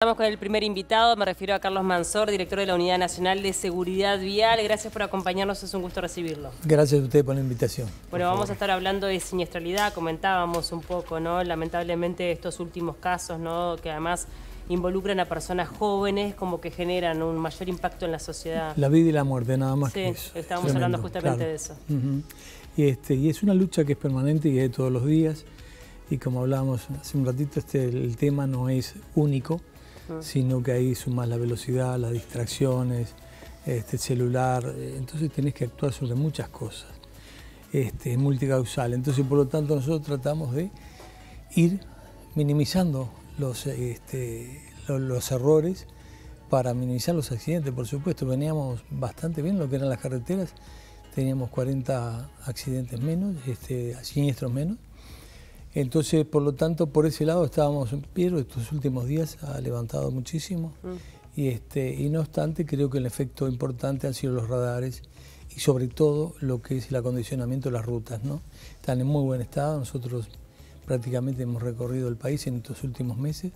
Estamos con el primer invitado, me refiero a Carlos Mansor, director de la Unidad Nacional de Seguridad Vial. Gracias por acompañarnos, es un gusto recibirlo. Gracias a usted por la invitación. Bueno, vamos a estar hablando de siniestralidad, comentábamos un poco, ¿no? Lamentablemente estos últimos casos, ¿no? Que además involucran a personas jóvenes, como que generan un mayor impacto en la sociedad. La vida y la muerte, nada más que eso. Sí, estábamos hablando justamente de eso. Y es una lucha que es permanente y es de todos los días. Y como hablábamos hace un ratito, el tema no es único, sino que ahí sumas la velocidad, las distracciones, el celular, entonces tenés que actuar sobre muchas cosas, es multicausal. Entonces, por lo tanto, nosotros tratamos de ir minimizando los errores para minimizar los accidentes. Por supuesto, veníamos bastante bien lo que eran las carreteras, teníamos 40 accidentes menos, siniestros menos. Entonces, por lo tanto, por ese lado estábamos, pero estos últimos días ha levantado muchísimo y no obstante creo que el efecto importante han sido los radares y sobre todo lo que es el acondicionamiento de las rutas, ¿no? Están en muy buen estado, nosotros prácticamente hemos recorrido el país en estos últimos meses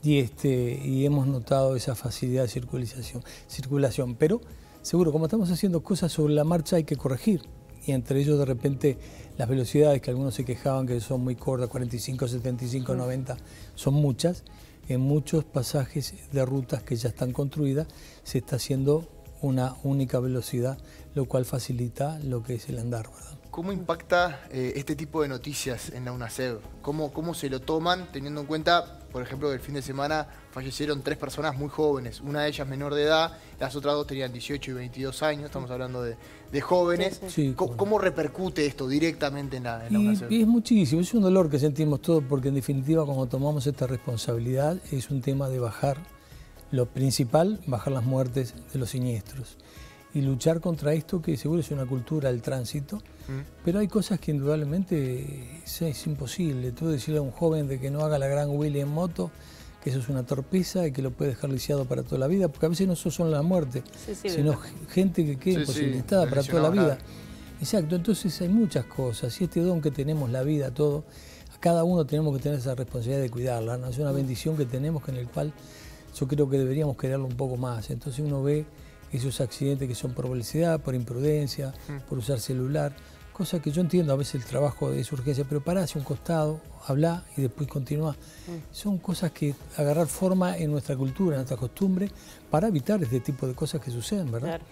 y hemos notado esa facilidad de circulación, pero seguro, como estamos haciendo cosas sobre la marcha hay que corregir. Y entre ellos de repente las velocidades que algunos se quejaban que son muy cortas, 45, 75, 90, son muchas. En muchos pasajes de rutas que ya están construidas se está haciendo una única velocidad, lo cual facilita lo que es el andar, ¿verdad? ¿Cómo impacta este tipo de noticias en la UNACEV? ¿Cómo se lo toman teniendo en cuenta, por ejemplo, que el fin de semana fallecieron 3 personas muy jóvenes, una de ellas menor de edad, las otras 2 tenían 18 y 22 años, estamos hablando de jóvenes? Sí, ¿Cómo repercute esto directamente en la UNACEV? Y es muchísimo, es un dolor que sentimos todos porque en definitiva cuando tomamos esta responsabilidad es un tema de bajar, lo principal, bajar las muertes de los siniestros. Y luchar contra esto que seguro es una cultura del tránsito, pero hay cosas que indudablemente es imposible. Tú decirle a un joven de que no haga la gran wheelie en moto, que eso es una torpeza y que lo puede dejar lisiado para toda la vida, porque a veces no solo la muerte, sino gente que queda imposibilitada para toda la vida. Exacto, entonces hay muchas cosas y este don que tenemos, la vida, todo, a cada uno tenemos que tener esa responsabilidad de cuidarla, ¿no? Es una bendición que tenemos en el cual yo creo que deberíamos quererlo un poco más. Entonces uno ve esos accidentes que son por velocidad, por imprudencia, por usar celular, cosa que yo entiendo, a veces el trabajo es urgencia, pero pará hacia un costado, habla y después continúa. Son cosas que agarrar forma en nuestra cultura, en nuestra costumbre, para evitar este tipo de cosas que suceden, ¿verdad? Claro.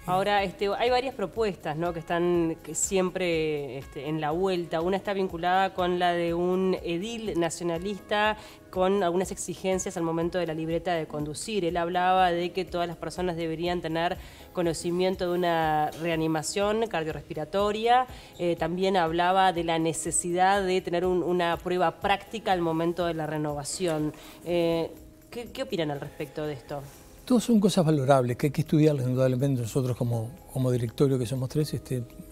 Ahora, hay varias propuestas, ¿no? Que están siempre en la vuelta. Una está vinculada con la de un edil nacionalista con algunas exigencias al momento de la libreta de conducir. Él hablaba de que todas las personas deberían tener conocimiento de una reanimación cardiorrespiratoria. También hablaba de la necesidad de tener una prueba práctica al momento de la renovación. ¿Qué opinan al respecto de esto? Todas son cosas valorables, que hay que estudiarlas indudablemente. Nosotros como directorio, que somos 3,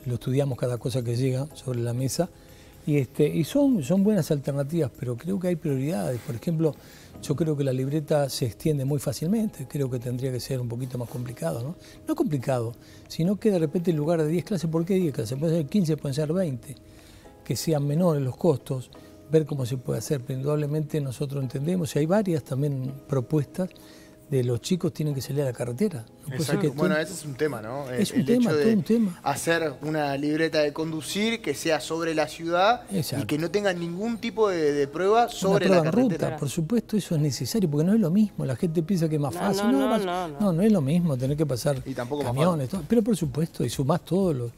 lo estudiamos cada cosa que llega sobre la mesa y son buenas alternativas, pero creo que hay prioridades. Por ejemplo, yo creo que la libreta se extiende muy fácilmente, creo que tendría que ser un poquito más complicado, ¿no? No complicado, sino que de repente en lugar de 10 clases, ¿por qué 10 clases? Pueden ser 15, pueden ser 20, que sean menores los costos, ver cómo se puede hacer, pero indudablemente nosotros entendemos, y hay varias también propuestas, de los chicos tienen que salir a la carretera. No puede ser que bueno, ese es un tema, ¿no? Es un tema, todo un tema. Hacer una libreta de conducir que sea sobre la ciudad y que no tenga ningún tipo de prueba sobre la carretera. Ruta, por supuesto, eso es necesario, porque no es lo mismo. La gente piensa que es más fácil. No es lo mismo tener que pasar camiones, todo, pero por supuesto, y sumás todas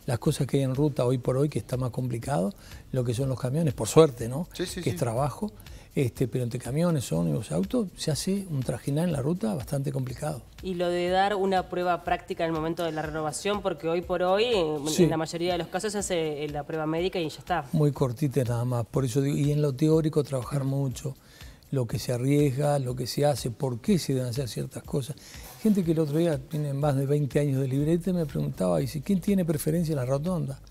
las cosas que hay en ruta hoy por hoy, que está más complicado, lo que son los camiones, por suerte, ¿no? Que es trabajo. Pero entre camiones, ómnibus, autos, se hace un trajinar en la ruta bastante complicado. Y lo de dar una prueba práctica en el momento de la renovación, porque hoy por hoy, en la mayoría de los casos, se hace la prueba médica y ya está. Muy cortita nada más, por eso digo, y en lo teórico trabajar mucho, lo que se arriesga, lo que se hace, por qué se deben hacer ciertas cosas. Gente que el otro día tiene más de 20 años de libreta me preguntaba, ¿quién tiene preferencia en la rotonda?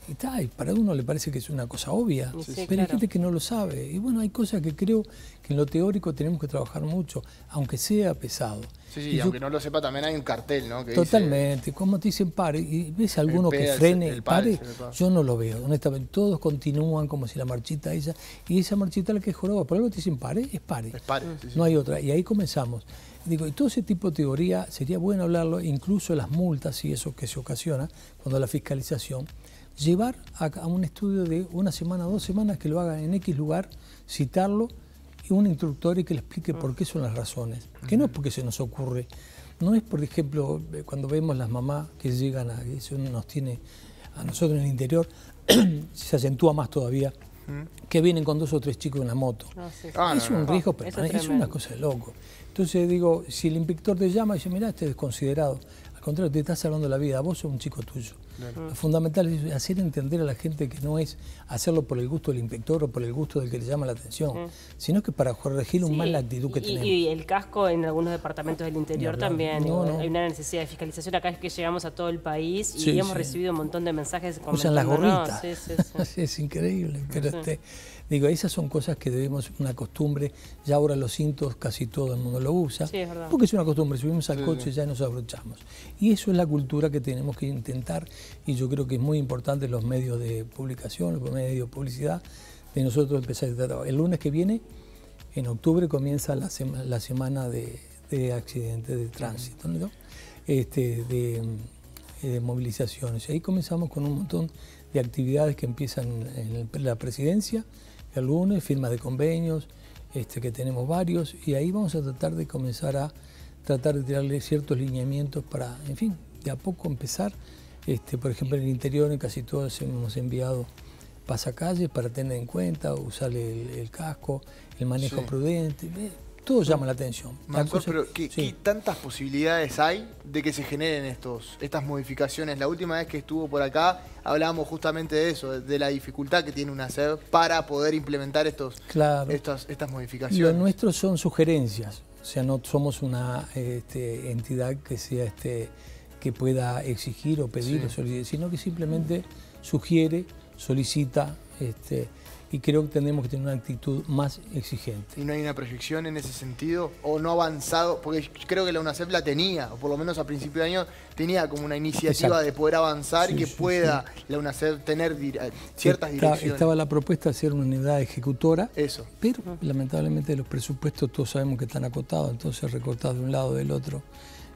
Y para uno le parece que es una cosa obvia, Sí, pero claro. hay gente que no lo sabe. Y bueno, hay cosas que creo que en lo teórico tenemos que trabajar mucho, aunque sea pesado. Sí, Y yo- aunque no lo sepa, también hay un cartel, ¿no? Que Totalmente, como te dicen pare, y ves alguno que pega, frene, el pare, pare, se le pasa. yo no lo veo, honestamente, todos continúan como si la marchita esa, y esa marchita la que joroba, por algo te dicen pare, es pare, dice, pare, sí, sí. no hay otra, y ahí comenzamos. Digo, y todo ese tipo de teoría sería bueno hablarlo, incluso las multas y eso que se ocasiona, cuando la fiscalización, llevar a un estudio de 1 semana, 2 semanas, que lo hagan en X lugar, citarlo, y un instructor y que le explique por qué son las razones, que no es porque se nos ocurre. No es, por ejemplo, cuando vemos las mamás que llegan a eso nos tiene a nosotros en el interior, se acentúa más todavía, que vienen con 2 o 3 chicos en la moto. No, sí, sí. Ah, Es no, un no. riesgo Eso es permanente, es tremendo. una cosa de loco. Entonces digo, si el inspector te llama y dice, mirá, este es desconsiderado, al contrario, te estás salvando la vida, vos sos un chico tuyo. Lo fundamental es hacer entender a la gente que no es hacerlo por el gusto del inspector o por el gusto del que le llama la atención, sino que para corregir un Sí, mal la actitud que y, tenemos. y el casco en algunos departamentos del interior Ni hablar. también. No, no. Hay una necesidad de fiscalización. Acá es que llegamos a todo el país y Sí, hemos sí. recibido un montón de mensajes Usan las comentándonos. gorritas. Sí, sí, sí. Es increíble, pero digo, esas son cosas que debemos, una costumbre, ya ahora los cintos casi todo el mundo lo usa, Sí, es verdad. porque es una costumbre, subimos al coche ya nos abrochamos. Y eso es la cultura que tenemos que intentar, y yo creo que es muy importante los medios de publicación, los medios de publicidad, de nosotros empezar a tratar. El lunes que viene, en octubre, comienza la semana de accidentes de tránsito, ¿no? De movilizaciones. Y ahí comenzamos con un montón de actividades que empiezan en la presidencia, el lunes, firma de convenios, que tenemos varios, y ahí vamos a tratar de comenzar a tratar de tirarle ciertos lineamientos para, en fin, de a poco empezar. Por ejemplo, en el interior, en casi todos hemos enviado pasacalles para tener en cuenta, usar el casco, el manejo Sí. prudente, todo llama la atención. La Mansor, cosa- pero ¿qué sí. tantas posibilidades hay de que se generen estas modificaciones? La última vez que estuvo por acá hablábamos justamente de eso, de la dificultad que tiene una SEB para poder implementar Claro. estas Lo modificaciones. nuestro son sugerencias, o sea, no somos una entidad que sea que pueda exigir o pedir Sí. o solicitar, sino que simplemente sugiere, solicita, y creo que tenemos que tener una actitud más exigente. ¿Y no hay una proyección en ese sentido? ¿O no ha avanzado? Porque creo que la UNACEP la tenía, o por lo menos a principio de año tenía como una iniciativa Exacto. de poder avanzar y Sí, que sí, pueda la UNACEP tener ciertas direcciones. Estaba la propuesta de ser una unidad ejecutora, Eso. pero lamentablemente los presupuestos todos sabemos que están acotados, entonces recortados de un lado o del otro.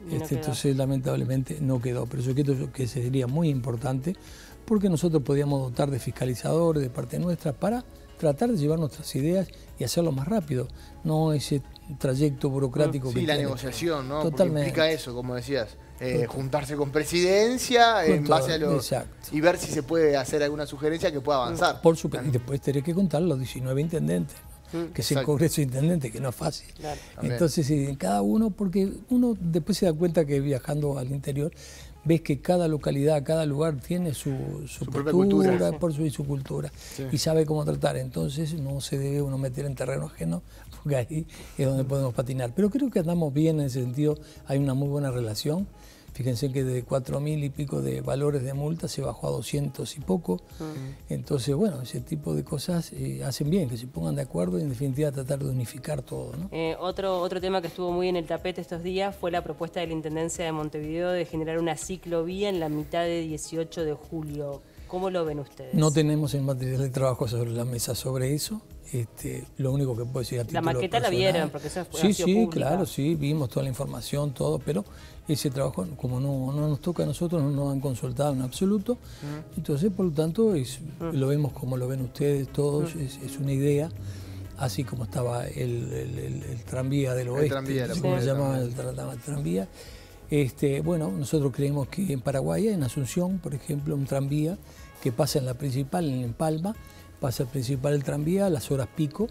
Y no quedó. Entonces lamentablemente no quedó, pero yo creo que sería muy importante porque nosotros podíamos dotar de fiscalizadores de parte nuestra para tratar de llevar nuestras ideas y hacerlo más rápido, no ese trayecto burocrático que Sí, la tiene. negociación, ¿no? Porque Totalmente. implica eso, como decías, Total. juntarse con presidencia Con en base a todo, los... exacto. Y ver si se puede hacer alguna sugerencia que pueda avanzar. Por supuesto, y después tenés que contar los 19 intendentes, ¿no? Que es el Exacto. Congreso de Intendentes, que no es fácil. Claro. También. Entonces, cada uno, porque uno después se da cuenta que viajando al interior, ves que cada localidad, cada lugar tiene su propia cultura, cultura. por su cultura, Sí. y sabe cómo tratar. Entonces, no se debe uno meter en terreno ajeno, porque ahí es donde podemos patinar. Pero creo que andamos bien en ese sentido, hay una muy buena relación. Fíjense que de 4.000 y pico de valores de multa se bajó a 200 y poco. Entonces, bueno, ese tipo de cosas hacen bien, que se pongan de acuerdo y en definitiva tratar de unificar todo, ¿no? Otro tema que estuvo muy en el tapete estos días fue la propuesta de la Intendencia de Montevideo de generar una ciclovía en la mitad de 18 de julio. ¿Cómo lo ven ustedes? No tenemos el material de trabajo sobre la mesa sobre eso. Lo único que puedo decir a título La maqueta la personal- vieron, porque eso fue Sí, ha sido sí, pública. claro, sí, vimos toda la información, todo, pero ese trabajo, como no nos toca a nosotros, no nos han consultado en absoluto. Entonces, por lo tanto, lo vemos como lo ven ustedes todos, es una idea, así como estaba el tranvía del oeste, tranvía, no sé la cómo se propuesta llamaba el tranvía. Bueno, nosotros creemos que en Paraguay, en Asunción, por ejemplo, un tranvía que pasa en la principal, en Palma, pasa el principal el tranvía a las horas pico,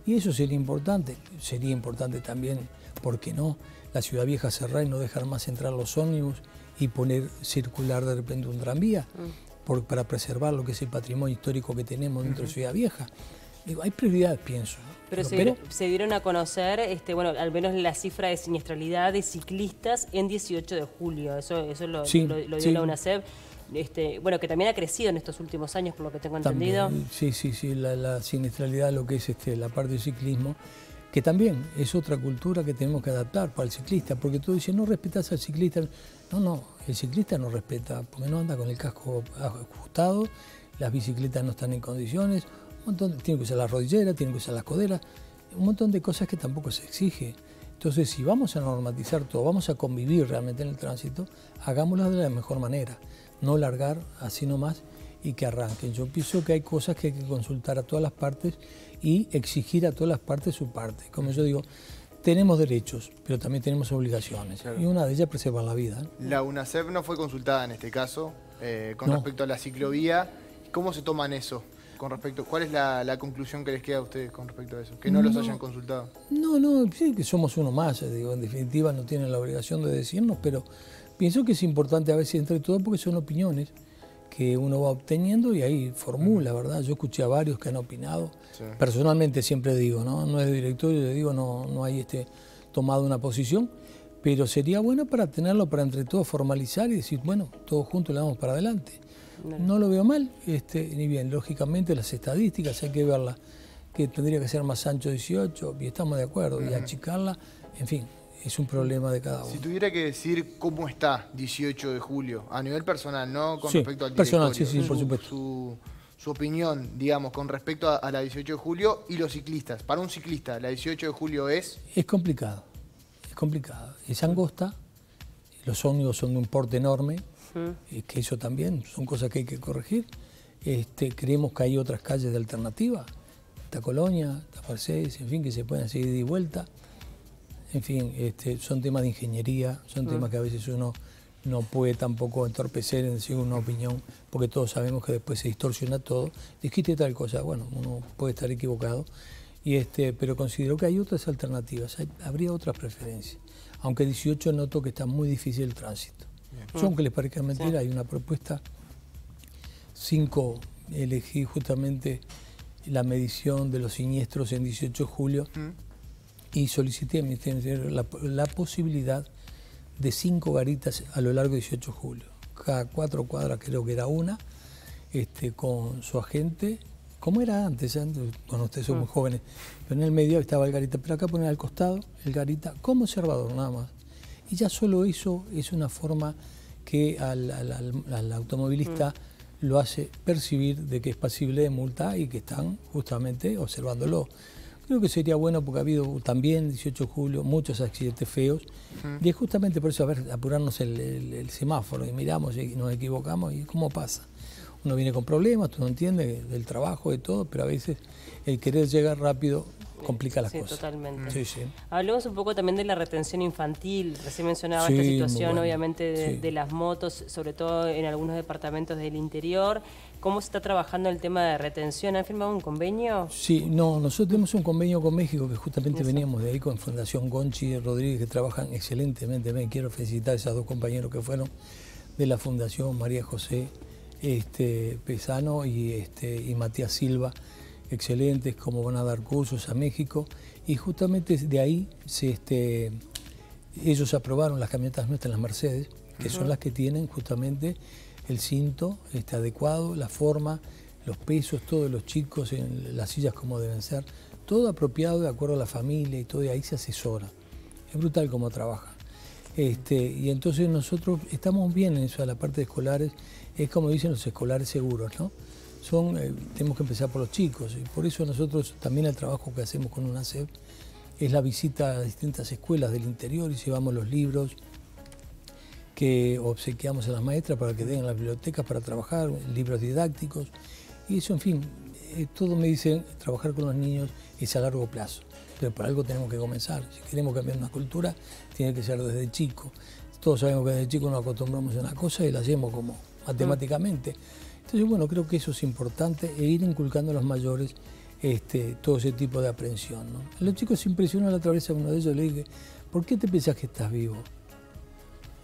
y eso sería importante. Sería importante también, ¿por qué no?, la Ciudad Vieja cerrar y no dejar más entrar los ómnibus y poner circular de repente un tranvía, para preservar lo que es el patrimonio histórico que tenemos dentro de Ciudad Vieja. Digo, hay prioridades, pienso. Pero se dieron a conocer, bueno, al menos la cifra de siniestralidad de ciclistas en 18 de julio. Eso lo Sí, dio sí. la UNACEP. bueno, que también ha crecido en estos últimos años, por lo que tengo entendido. También, sí, la siniestralidad, lo que es la parte del ciclismo, que también es otra cultura que tenemos que adaptar para el ciclista, porque tú dices, no respetas al ciclista. No, el ciclista no respeta, porque no anda con el casco ajustado, las bicicletas no están en condiciones, tiene que usar la rodillera, tiene que usar las coderas, un montón de cosas que tampoco se exige. Entonces, si vamos a normatizar todo, vamos a convivir realmente en el tránsito, hagámoslo de la mejor manera, no largar así nomás y que arranquen. Yo pienso que hay cosas que hay que consultar a todas las partes y exigir a todas las partes su parte. Como yo digo, tenemos derechos, pero también tenemos obligaciones. Claro. Y una de ellas es preservar la vida. La UNACEF no fue consultada en este caso con respecto a la ciclovía. ¿Cómo se toman eso? Con respecto, ¿cuál es la conclusión que les queda a ustedes con respecto a eso? Que no los hayan consultado. Sí, que somos uno más, digo, en definitiva no tienen la obligación de decirnos, pero pienso que es importante a veces entre todos porque son opiniones que uno va obteniendo y ahí formula, ¿verdad? Yo escuché a varios que han opinado. Sí. Personalmente siempre digo, no es de directorio, le digo, no hay tomado una posición, pero sería bueno para tenerlo, para entre todos formalizar y decir, bueno, todos juntos le damos para adelante. No lo veo mal, ni bien, lógicamente las estadísticas hay que verlas, que tendría que ser más ancho 18, y estamos de acuerdo, y achicarla, en fin, es un problema de cada uno. Si tuviera que decir cómo está 18 de julio, a nivel personal, no con respecto al directorio, personal, sí, por supuesto. Su opinión, digamos, con respecto a la 18 de julio y los ciclistas. Para un ciclista, ¿la 18 de julio es? Es complicado, es angosta, los ómnibus son de un porte enorme, que eso también son cosas que hay que corregir. Creemos que hay otras calles de alternativa, está Colonia, está Mercedes, en fin, que se pueden seguir de vuelta. En fin, son temas de ingeniería, son temas que a veces uno no puede tampoco entorpecer en decir una opinión, porque todos sabemos que después se distorsiona todo. Dijiste tal cosa, bueno, uno puede estar equivocado, pero considero que hay otras alternativas, habría otras preferencias. Aunque 18 noto que está muy difícil el tránsito. Yo, aunque les parezca mentira, hay una propuesta, 5, elegí justamente la medición de los siniestros en 18 de julio y solicité al Ministerio del Interior la posibilidad de 5 garitas a lo largo de 18 de julio. Cada 4 cuadras creo que era una, con su agente, como era antes, bueno, ustedes son muy jóvenes, pero en el medio estaba el garita, pero acá poner al costado el garita como observador nada más. Y ya solo eso es una forma que al automovilista lo hace percibir de que es pasible de multa y que están justamente observándolo. Creo que sería bueno porque ha habido también, 18 de julio, muchos accidentes feos. Y es justamente por eso, apurarnos el semáforo y miramos y nos equivocamos y cómo pasa. Uno viene con problemas, tú no entiendes del trabajo, de todo, pero a veces el querer llegar rápido complica las cosas. Totalmente. Sí. Hablemos un poco también de la retención infantil. Recién mencionaba esta situación, obviamente, de las motos, sobre todo en algunos departamentos del interior. ¿Cómo se está trabajando el tema de retención? ¿Han firmado un convenio? Sí, nosotros tenemos un convenio con México, que justamente veníamos de ahí con Fundación Gonchi Rodríguez, que trabajan excelentemente. Me quiero felicitar a esos 2 compañeros que fueron de la Fundación, María José Pesano y Matías Silva, excelentes, como van a dar cursos a México, y justamente de ahí ellos aprobaron las camionetas nuestras, las Mercedes, que son las que tienen justamente el cinto adecuado, la forma, los pesos, todos los chicos en las sillas como deben ser, todo apropiado de acuerdo a la familia y todo, y ahí se asesora. Es brutal cómo trabaja. Y entonces nosotros estamos bien en eso de la parte de escolares, es como dicen los escolares seguros, ¿no? Tenemos que empezar por los chicos, y por eso nosotros también el trabajo que hacemos con UNACEF es la visita a distintas escuelas del interior y llevamos los libros que obsequiamos a las maestras para que den en las bibliotecas para trabajar, libros didácticos, y eso, en fin, todo me dicen, trabajar con los niños es a largo plazo, pero por algo tenemos que comenzar. Si queremos cambiar una cultura, tiene que ser desde chico. Todos sabemos que desde chico nos acostumbramos a una cosa y la hacemos como matemáticamente. Entonces, bueno, creo que eso es importante, ir inculcando a los mayores todo ese tipo de aprensión, ¿no? Los chicos se impresionan. La otra vez a uno de ellos le dije, ¿por qué te pensás que estás vivo?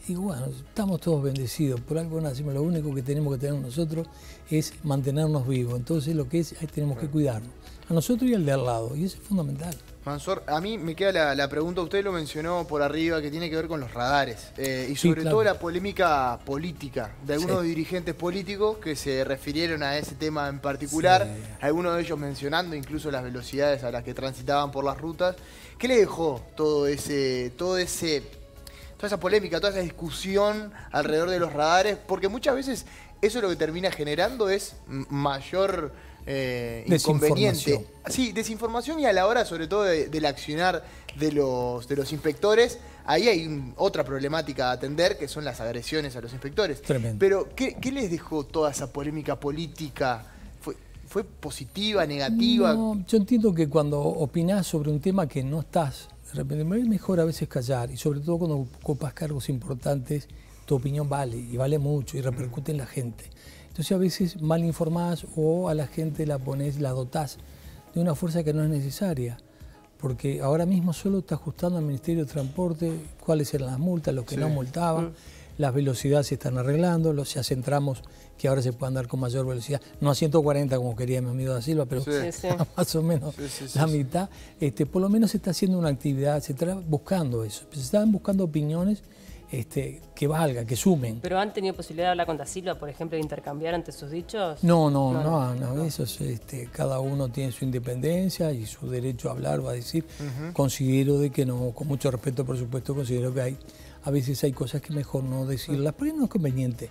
Y bueno, estamos todos bendecidos, por algo nacimos, lo único que tenemos que tener nosotros es mantenernos vivos. Entonces lo que tenemos que cuidarnos, a nosotros y al de al lado, y eso es fundamental. Mansor, a mí me queda la pregunta, usted lo mencionó por arriba, que tiene que ver con los radares. Y sobre todo la polémica política de algunos dirigentes políticos que se refirieron a ese tema en particular, algunos de ellos mencionando incluso las velocidades a las que transitaban por las rutas. ¿Qué le dejó toda esa polémica, toda esa discusión alrededor de los radares? Porque muchas veces eso lo que termina generando es mayor inconveniente. Sí, desinformación, y a la hora sobre todo del accionar de los inspectores, ahí hay otra problemática a atender, que son las agresiones a los inspectores. Tremendo. Pero, ¿qué les dejó toda esa polémica política? ¿Fue positiva, negativa? No, yo entiendo que cuando opinás sobre un tema que no estás, de repente es mejor a veces callar, y sobre todo cuando ocupas cargos importantes, tu opinión vale, y vale mucho, y repercute en la gente. Entonces a veces mal informás o a la gente la dotás de una fuerza que no es necesaria, porque ahora mismo solo está ajustando al Ministerio de Transporte cuáles eran las multas, los que no multaban, las velocidades se están arreglando, ya centramos que ahora se puede andar con mayor velocidad, no a 140 como quería mi amigo Da Silva, pero más o menos la mitad. Por lo menos se está haciendo una actividad, se está buscando eso, se están buscando opiniones que valga, que sumen. ¿Pero han tenido posibilidad de hablar con Da Silva, por ejemplo, de intercambiar ante sus dichos? No, eso es, cada uno tiene su independencia y su derecho a hablar o a decir. Considero de que no, con mucho respeto por supuesto, considero que a veces hay cosas que mejor no decirlas, porque no es conveniente.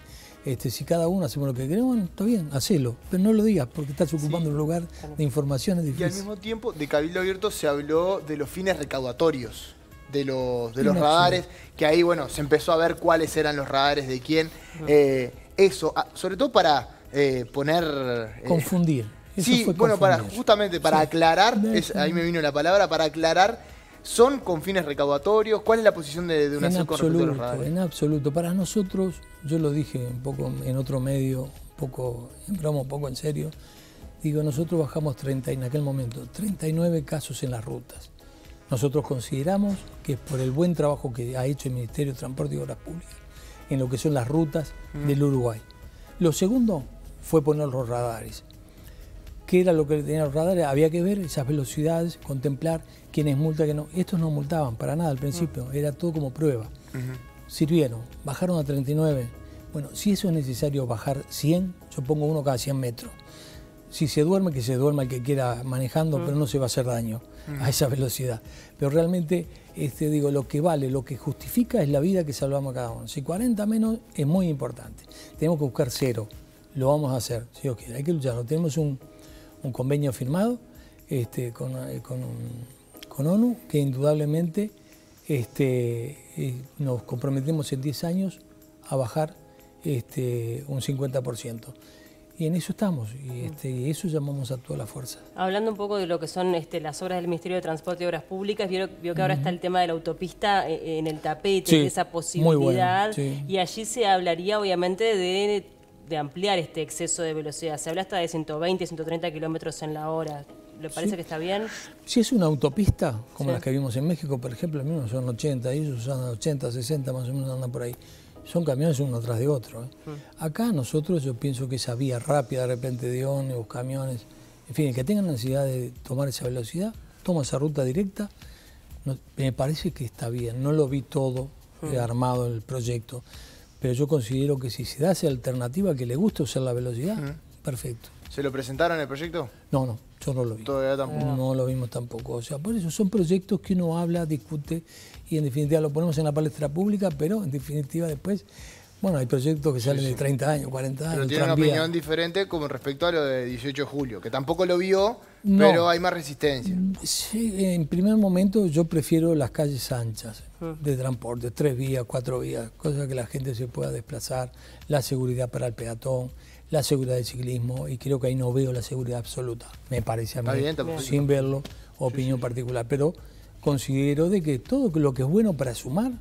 Si cada uno hacemos lo que queremos, bueno, está bien, hacelo, pero no lo digas porque estás ocupando un lugar de información, es difícil. Y al mismo tiempo, de Cabildo Abierto se habló de los fines recaudatorios de los radares, que ahí, bueno, se empezó a ver cuáles eran los radares de quién. Eso, sobre todo para poner... confundir. Eso fue bueno, justamente para aclarar, ahí me vino la palabra, para aclarar, ¿son con fines recaudatorios? ¿Cuál es la posición de UNACEP con respecto a los radares? En absoluto. Para nosotros, yo lo dije un poco en otro medio, un poco en broma, un poco en serio, digo, nosotros bajamos en aquel momento 39 casos en las rutas. Nosotros consideramos que por el buen trabajo que ha hecho el Ministerio de Transporte y Obras Públicas en lo que son las rutas del Uruguay. Lo segundo fue poner los radares. ¿Qué era lo que tenían los radares? Había que ver esas velocidades, contemplar quiénes multan, que no. Estos no multaban para nada al principio, era todo como prueba. Sirvieron, bajaron a 39. Bueno, si eso es necesario bajar 100, yo pongo uno cada 100 metros. Si se duerme, que se duerma el que quiera manejando, pero no se va a hacer daño a esa velocidad. Pero realmente, digo, lo que vale, lo que justifica es la vida que salvamos a cada uno. Si 40 menos es muy importante. Tenemos que buscar 0. Lo vamos a hacer, si Dios quiere. Hay que lucharlo. Tenemos un convenio firmado con ONU que indudablemente nos comprometemos en 10 años a bajar un 50%. Y en eso estamos, y eso llamamos a toda la fuerza. Hablando un poco de lo que son las obras del Ministerio de Transporte y Obras Públicas, vio que ahora está el tema de la autopista en el tapete, de esa posibilidad, y allí se hablaría obviamente de ampliar este exceso de velocidad. Se habla hasta de 120, 130 kilómetros en la hora. ¿Le parece que está bien? Si es una autopista, como las que vimos en México, por ejemplo, los mismos son 80, ellos usan 80, 60, más o menos andan por ahí. Son camiones uno tras de otro. Acá nosotros, yo pienso que esa vía rápida de repente de ómnibus, camiones, en fin, el que tenga necesidad de tomar esa velocidad, toma esa ruta directa, me parece que está bien. No lo vi todo armado el proyecto, pero yo considero que si se da esa alternativa que le gusta usar la velocidad, perfecto. ¿Se lo presentaron el proyecto? No, yo no lo vi. Todavía tampoco. No lo vimos tampoco. O sea, por eso son proyectos que uno habla, discute y en definitiva lo ponemos en la palestra pública, pero en definitiva después, bueno, hay proyectos que salen de 30 años, 40 años. Pero tiene una opinión diferente con respecto a lo de 18 de julio, que tampoco lo vio, pero hay más resistencia. Sí, en primer momento yo prefiero las calles anchas de transporte, 3 vías, 4 vías, cosa que la gente se pueda desplazar, la seguridad para el peatón, la seguridad del ciclismo, y creo que ahí no veo la seguridad absoluta, me parece a mí, sin verlo, opinión particular, pero considero de que todo lo que es bueno para sumar,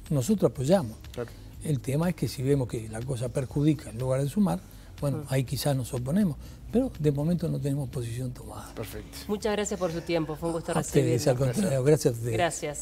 nosotros apoyamos. Claro. El tema es que si vemos que la cosa perjudica en lugar de sumar, bueno, ahí quizás nos oponemos, pero de momento no tenemos posición tomada. Perfecto. Muchas gracias por su tiempo, fue un gusto recibirlo. Al contrario, gracias a ustedes. Gracias.